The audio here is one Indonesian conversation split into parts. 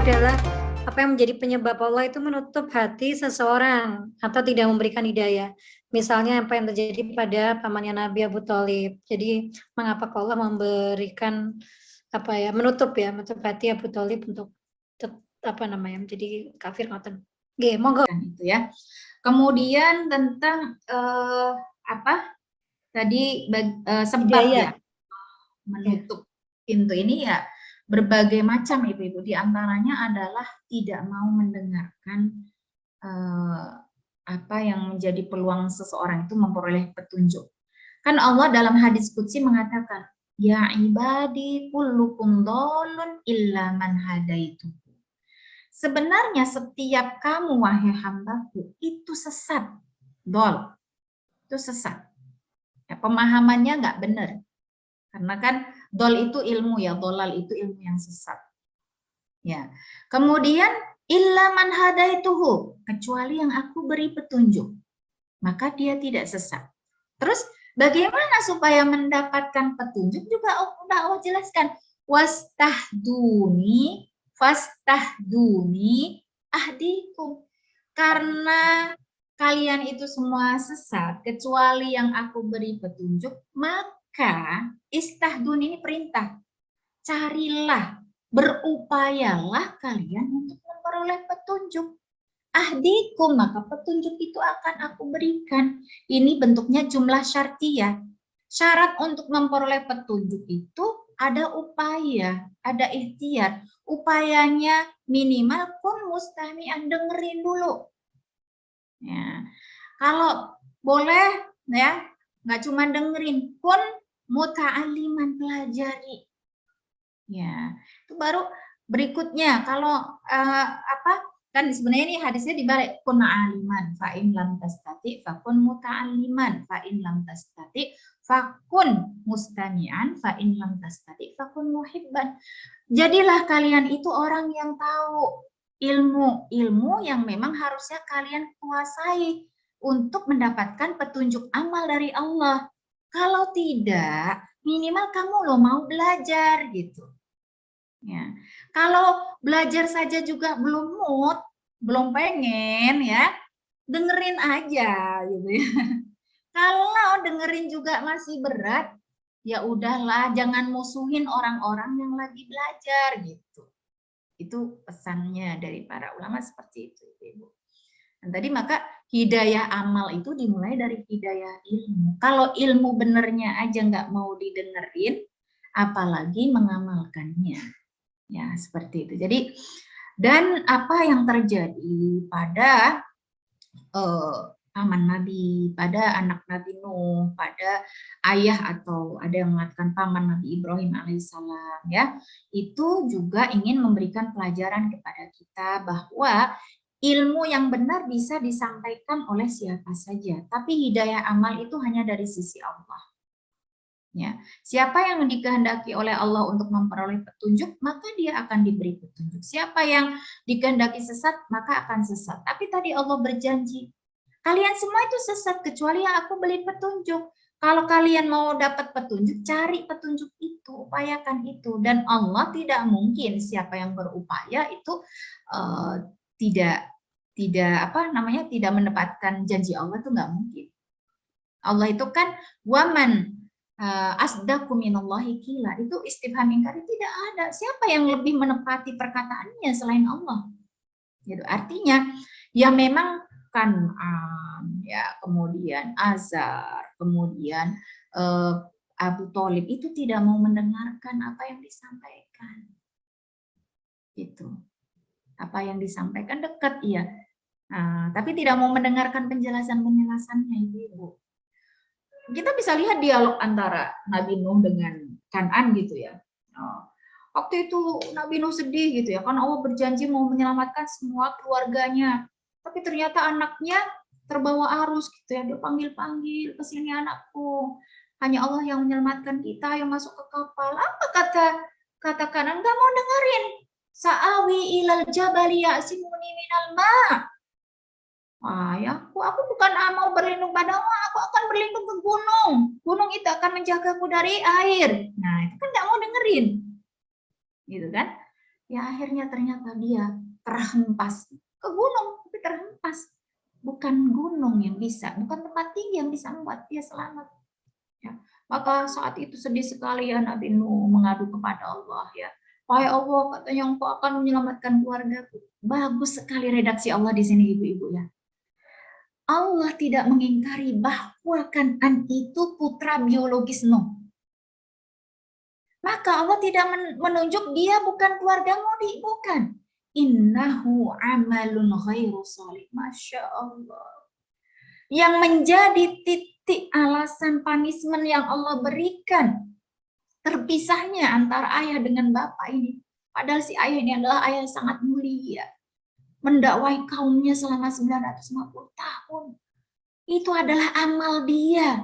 adalah apa yang menjadi penyebab Allah itu menutup hati seseorang atau tidak memberikan hidayah. Misalnya apa yang terjadi pada pamannya Nabi Abu Thalib. Jadi mengapa Allah memberikan menutup hati Abu Thalib untuk menjadi kafir ngoten. Nggih, monggo. Itu ya. Kemudian tentang sebab ya menutup pintu ini ya berbagai macam ibu-ibu, di antaranya adalah tidak mau mendengarkan apa yang menjadi peluang seseorang itu memperoleh petunjuk. Kan Allah dalam hadis qudsi mengatakan, ya ibadi kullukum dhalun illa man hadaitu. Sebenarnya setiap kamu wahai hambaku itu sesat, dol, itu sesat. Ya, pemahamannya nggak benar. Karena kan dol itu ilmu ya, dolal itu ilmu yang sesat. Ya. Kemudian illa man hadaituhu, kecuali yang aku beri petunjuk, maka dia tidak sesat. Terus bagaimana supaya mendapatkan petunjuk juga udah Allah jelaskan, fastahduni ahdikum, karena kalian itu semua sesat kecuali yang aku beri petunjuk, maka istahdun ini perintah, carilah, berupayalah kalian untuk memperoleh petunjuk. Ahdikum, maka petunjuk itu akan aku berikan. Ini bentuknya jumlah syartiyah. Syarat untuk memperoleh petunjuk itu ada upaya, ada ikhtiar. Upayanya minimal kun mustami'an, dengerin dulu. Ya. Kalau boleh ya, nggak cuma dengerin, pun muta'aliman, pelajari. Ya, itu baru berikutnya. Kalau kan sebenarnya ini hadisnya dibalik, kun aliman fa in lam tastati fakun muta'alliman fa in lam tastati fakun mustami'an fa in lam tastati fakun muhibban. Jadilah kalian itu orang yang tahu ilmu yang memang harusnya kalian kuasai untuk mendapatkan petunjuk amal dari Allah. Kalau tidak, minimal kamu mau belajar gitu. Ya. Kalau belajar saja juga belum mood, belum pengen ya, dengerin aja gitu ya. Kalau dengerin juga masih berat, ya udahlah, jangan musuhin orang-orang yang lagi belajar gitu. Itu pesannya dari para ulama seperti itu, Ibu. Dan tadi maka hidayah amal itu dimulai dari hidayah ilmu. Kalau ilmu benernya aja nggak mau didengerin, apalagi mengamalkannya. Ya, seperti itu. Jadi, dan apa yang terjadi pada paman Nabi, pada anak Nabi Nuh, pada ayah atau ada yang mengatakan paman Nabi Ibrahim alaihissalam, ya, itu juga ingin memberikan pelajaran kepada kita bahwa ilmu yang benar bisa disampaikan oleh siapa saja, tapi hidayah amal itu hanya dari sisi Allah. Ya, siapa yang dikehendaki oleh Allah untuk memperoleh petunjuk, maka dia akan diberi petunjuk. Siapa yang dikehendaki sesat, maka akan sesat. Tapi tadi Allah berjanji, kalian semua itu sesat kecuali yang aku beri petunjuk. Kalau kalian mau dapat petunjuk, cari petunjuk itu, upayakan itu. Dan Allah tidak mungkin siapa yang berupaya itu tidak mendapatkan janji Allah, itu nggak mungkin. Allah itu kan waman asdaku minallahi qila, itu istifham ingkari, tidak ada siapa yang lebih menepati perkataannya selain Allah. Gitu. Artinya ya memang Kan'an, ya, kemudian Azar, kemudian Abu Thalib itu tidak mau mendengarkan apa yang disampaikan. Gitu. Apa yang disampaikan dekat, iya. Tapi tidak mau mendengarkan penjelasan-penjelasannya, Ibu. Kita bisa lihat dialog antara Nabi Nuh dengan Kan'an gitu ya. Waktu itu Nabi Nuh sedih gitu ya, kan Allah berjanji mau menyelamatkan semua keluarganya. Tapi ternyata anaknya terbawa arus gitu ya, dia panggil-panggil, kesini anakku. Hanya Allah yang menyelamatkan kita, yang masuk ke kapal. Apa kata Kan'an? Enggak mau dengerin. Sa'awi ilal jabali ya'simuni minal ma'. Ya, aku bukan mau berlindung padamu, aku akan berlindung ke gunung. Gunung itu akan menjagaku dari air. Nah, itu kan nggak mau dengerin. Gitu kan? Ya akhirnya ternyata dia terhempas ke gunung, tapi terhempas. Bukan gunung yang bisa, bukan tempat tinggi yang bisa membuat dia selamat. Ya. Maka saat itu sedih sekali ya Nabi Nuh mengadu kepada Allah ya. Wahai Allah, katanya Engkau akan menyelamatkan keluargaku. Bagus sekali redaksi Allah di sini ibu-ibu ya. Allah tidak mengingkari bahwa Kan'an itu putra biologis Nuh. Maka Allah tidak menunjuk dia bukan keluarga Mudi, bukan. Innahu amalun ghairu sholih. Masya Allah. Yang menjadi titik alasan punishment yang Allah berikan terpisahnya antara ayah dengan bapak ini. Padahal si ayah ini adalah ayah yang sangat mulia. Mendakwai kaumnya selama 950 tahun. Itu adalah amal dia.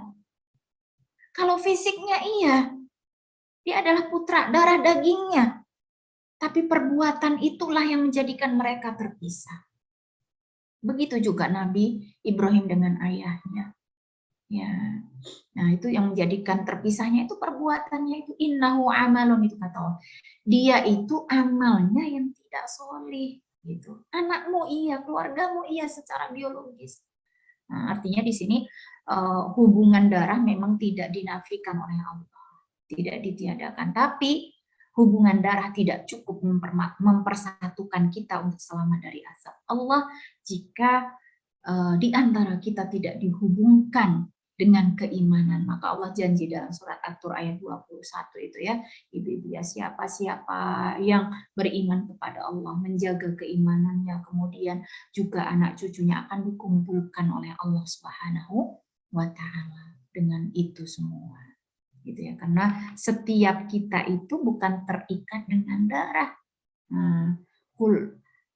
Kalau fisiknya iya, dia adalah putra darah dagingnya. Tapi perbuatan itulah yang menjadikan mereka terpisah. Begitu juga Nabi Ibrahim dengan ayahnya. Ya. Nah, itu yang menjadikan terpisahnya itu perbuatannya itu innahu amalun itu kata Allah. Dia itu amalnya yang tidak solih gitu. Anakmu iya, keluargamu iya secara biologis. Nah, artinya di sini hubungan darah memang tidak dinafikan oleh Allah, tidak ditiadakan. Tapi hubungan darah tidak cukup mempersatukan kita untuk selamat dari azab Allah jika di antara kita tidak dihubungkan dengan keimanan. Maka Allah janji dalam surat At-Tur ayat 21 itu ya, ibu-ibu ya, siapa-siapa yang beriman kepada Allah, menjaga keimanannya, kemudian juga anak cucunya akan dikumpulkan oleh Allah Subhanahu wa Ta'ala dengan itu semua. Gitu ya, karena setiap kita itu bukan terikat dengan darah.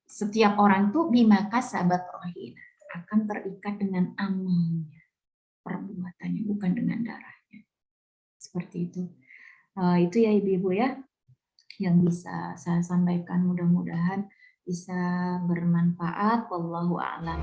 Setiap orang itu bima kasabat rahina, akan terikat dengan amalnya, perbuatannya, bukan dengan darahnya. Seperti itu. Itu ya ibu-ibu ya, yang bisa saya sampaikan, mudah-mudahan bisa bermanfaat. Wallahu a'lam.